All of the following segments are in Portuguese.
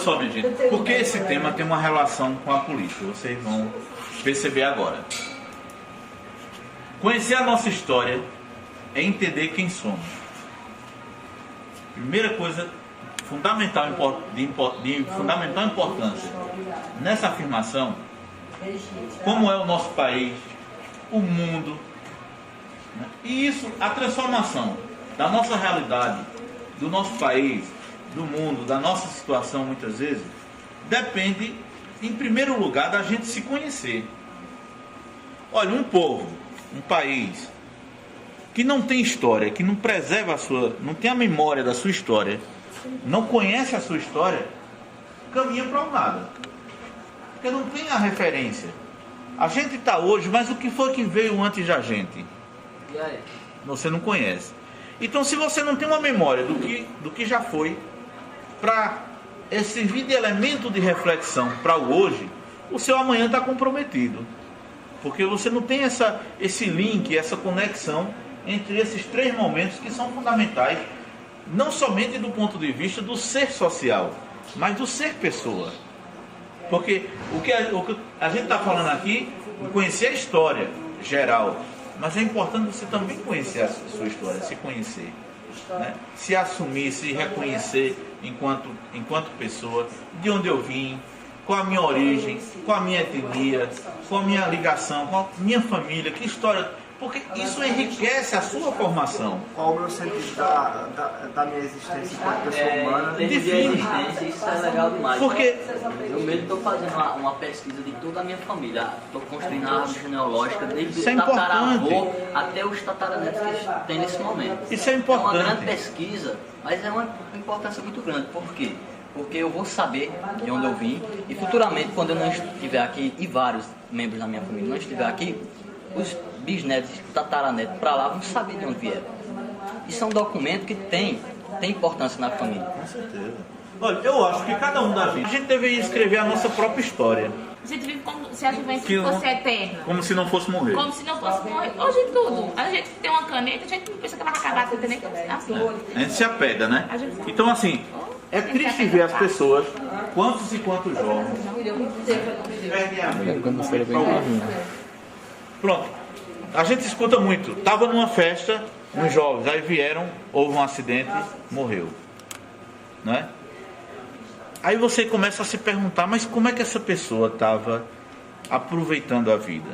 só, minha gente, porque esse tema tem uma relação com a política, vocês vão perceber agora. Conhecer a nossa história é entender quem somos. Primeira coisa de fundamental importância nessa afirmação, como é o nosso país, o mundo, né? E isso, a transformação da nossa realidade, do nosso país, do mundo, da nossa situação, muitas vezes, depende, em primeiro lugar, da gente se conhecer. Olha, um povo, um país que não tem história, que não preserva não tem a memória da sua história, não conhece a sua história, caminha para o nada. Porque não tem a referência. A gente está hoje, mas o que foi que veio antes da gente? Você não conhece. Então, se você não tem uma memória do que já foi, para servir de elemento de reflexão para o hoje, o seu amanhã está comprometido. Porque você não tem esse link, essa conexão entre esses três momentos que são fundamentais, não somente do ponto de vista do ser social, mas do ser pessoa. Porque o que a gente está falando aqui, conhecer a história geral, mas é importante você também conhecer a sua história, se conhecer, né? Se assumir, se reconhecer enquanto pessoa, de onde eu vim, qual a minha origem, qual a minha etnia, qual a minha ligação, qual a minha família, que história, porque isso enriquece a sua formação. Qual o meu sentido da minha existência enquanto pessoa humana? Define. Isso é legal demais. Porque eu mesmo estou fazendo uma pesquisa de toda a minha família. Estou construindo a árvore genealógica desde isso o é tataravô até os tataranetos que tem nesse momento. Isso é importante. É uma grande pesquisa, mas é uma importância muito grande. Por quê? Porque eu vou saber de onde eu vim e futuramente, quando eu não estiver aqui, e vários membros da minha família não estiver aqui, os bisnetos, tataranetos para lá vão saber de onde vieram. Isso é um documento que tem importância na família. Com certeza. Olha, eu acho que cada um da gente deveria escrever a nossa própria história. A gente vive como se a vivência fosse eterna. Como se não fosse morrer. Como se não fosse morrer. Hoje tudo. A gente tem uma caneta, a gente não pensa que vai acabar com a caneta assim. A gente se apega, né? Então, assim, é triste ver as pessoas, quantos e quantos jovens, perdem a vida. Pronto. A gente escuta muito. Estava numa festa, uns jovens, aí vieram, houve um acidente, morreu. Né? Aí você começa a se perguntar, mas como é que essa pessoa estava aproveitando a vida?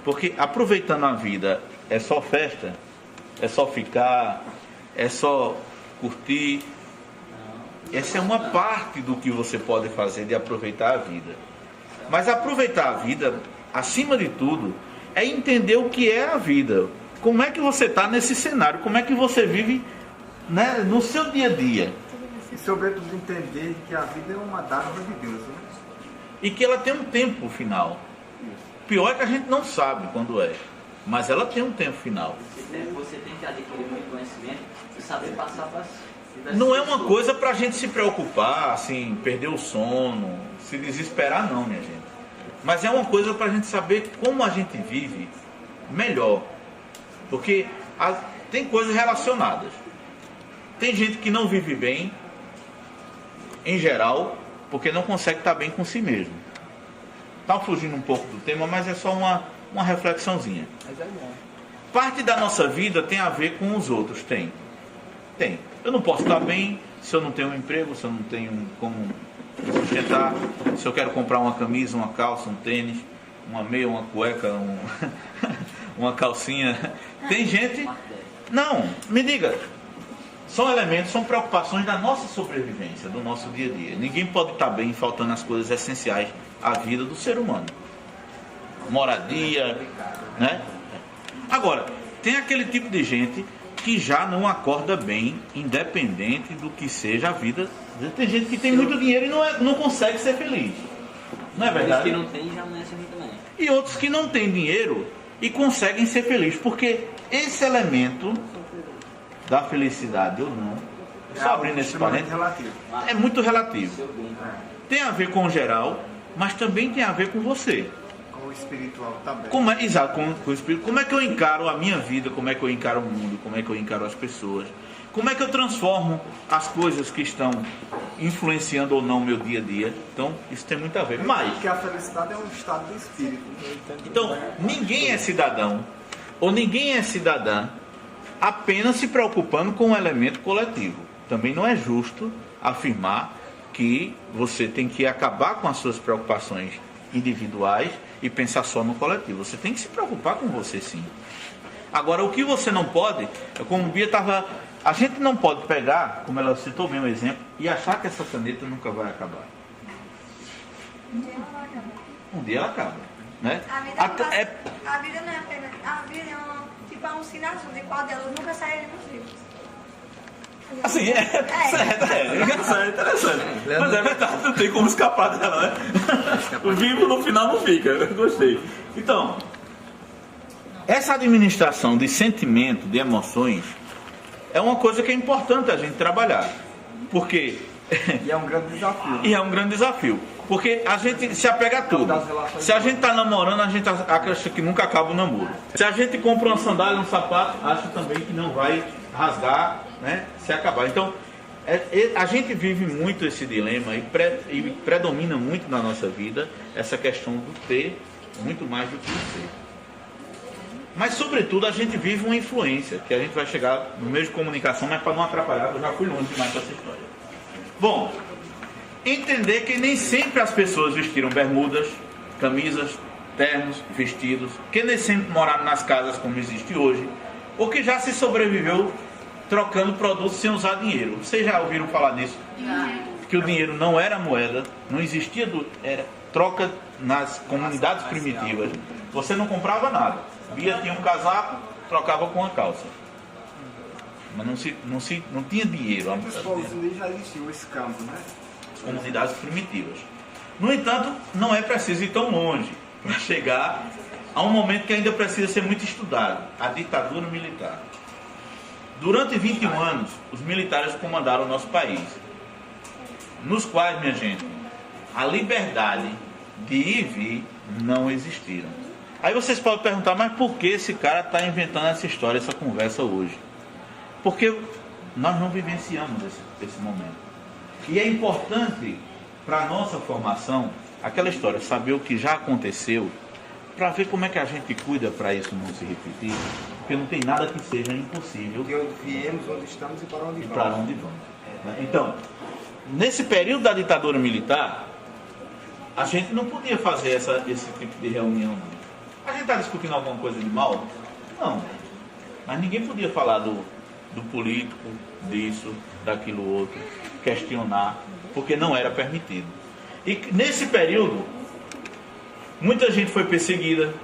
Porque aproveitando a vida é só festa? É só ficar? É só curtir? Essa é uma parte do que você pode fazer de aproveitar a vida. Mas aproveitar a vida, acima de tudo, é entender o que é a vida. Como é que você está nesse cenário? Como é que você vive, né, no seu dia a dia? E sobretudo entender que a vida é uma dádiva de Deus, né? E que ela tem um tempo final. Pior é que a gente não sabe quando é, mas ela tem um tempo final. Você tem que adquirir muito conhecimento e saber passar para... Não é uma coisa para a gente se preocupar, assim, perder o sono, se desesperar, não, minha gente. Mas é uma coisa para a gente saber como a gente vive melhor. Porque tem coisas relacionadas. Tem gente que não vive bem, em geral, porque não consegue estar bem com si mesmo. Está fugindo um pouco do tema, mas é só uma reflexãozinha. Parte da nossa vida tem a ver com os outros, tem. Eu não posso estar bem se eu não tenho um emprego, se eu não tenho como sustentar, se eu quero comprar uma camisa, uma calça, um tênis, uma meia, uma cueca, uma calcinha. Tem gente... Não, me diga. São elementos, são preocupações da nossa sobrevivência, do nosso dia a dia. Ninguém pode estar bem faltando as coisas essenciais à vida do ser humano. Moradia, né? Agora, tem aquele tipo de gente que já não acorda bem, independente do que seja a vida. Tem gente que tem muito dinheiro e não consegue ser feliz. Não é verdade? Os que não tem já amanhece muito bem. E outros que não têm dinheiro e conseguem ser felizes. Porque esse elemento da felicidade ou não, só abrindo esse parênteses, é muito relativo. Tem a ver com o geral, mas também tem a ver com você. Com o espiritual também. Exato, com o espírito. Como é que eu encaro a minha vida, como é que eu encaro o mundo, como é que eu encaro as pessoas, como é que eu transformo as coisas que estão influenciando ou não o meu dia a dia. Então, isso tem muito a ver. Mas, Porque a felicidade é um estado de espírito. então, ninguém é cidadão ou ninguém é cidadã apenas se preocupando com o elemento coletivo. Também não é justo afirmar que você tem que acabar com as suas preocupações individuais e pensar só no coletivo. Você tem que se preocupar com você, sim. Agora, o que você não pode, é como o Bia estava... A gente não pode pegar, como ela citou bem o exemplo, e achar que essa caneta nunca vai acabar. Um dia ela acaba. Né? A vida não é apenas... A vida é uma, tipo, uma alucinação de qual delas nunca sairemos vivos. Assim, certo, isso é interessante. Mas é verdade, não tem como escapar dela, né? O vivo no final não fica, eu gostei. Então, essa administração de sentimento, de emoções, é uma coisa que é importante a gente trabalhar. Porque... E é um grande desafio. E é um grande desafio. Porque a gente se apega a tudo. Se a gente está namorando, a gente acha que nunca acaba o namoro. Se a gente compra uma sandália, um sapato, acha também que não vai rasgar, né, se acabar. Então, a gente vive muito esse dilema e predomina muito na nossa vida essa questão do ter muito mais do que o ser. Mas, sobretudo, a gente vive uma influência, que a gente vai chegar no meio de comunicação, mas para não atrapalhar, eu já fui longe demais com essa história. Bom, entender que nem sempre as pessoas vestiram bermudas, camisas, ternos, vestidos, que nem sempre moraram nas casas como existe hoje, ou que já se sobreviveu trocando produtos sem usar dinheiro. Vocês já ouviram falar nisso? Que o dinheiro não era moeda, não existia era troca nas comunidades primitivas. Você não comprava nada. Bia tinha um casaco, trocava com uma calça. Mas não tinha dinheiro. Os povos indígenas já existia o escambo, né? As comunidades primitivas. No entanto, não é preciso ir tão longe para chegar a um momento que ainda precisa ser muito estudado, a ditadura militar. Durante 21 anos, os militares comandaram o nosso país, nos quais, minha gente, a liberdade de ir e vir não existiram. Aí vocês podem perguntar, mas por que esse cara está inventando essa história, essa conversa hoje? Porque nós não vivenciamos esse momento. E é importante para a nossa formação, aquela história, saber o que já aconteceu, para ver como é que a gente cuida para isso não se repetir, porque não tem nada que seja impossível. De onde viemos, onde estamos e para onde vamos. Para onde vamos. Né? Então, nesse período da ditadura militar, a gente não podia fazer esse tipo de reunião. Não. A gente está discutindo alguma coisa de mal? Não. Mas ninguém podia falar do político, disso, daquilo outro, questionar, porque não era permitido. E nesse período, muita gente foi perseguida,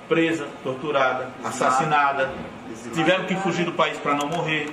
presa, torturada, assassinada, tiveram que fugir do país para não morrer.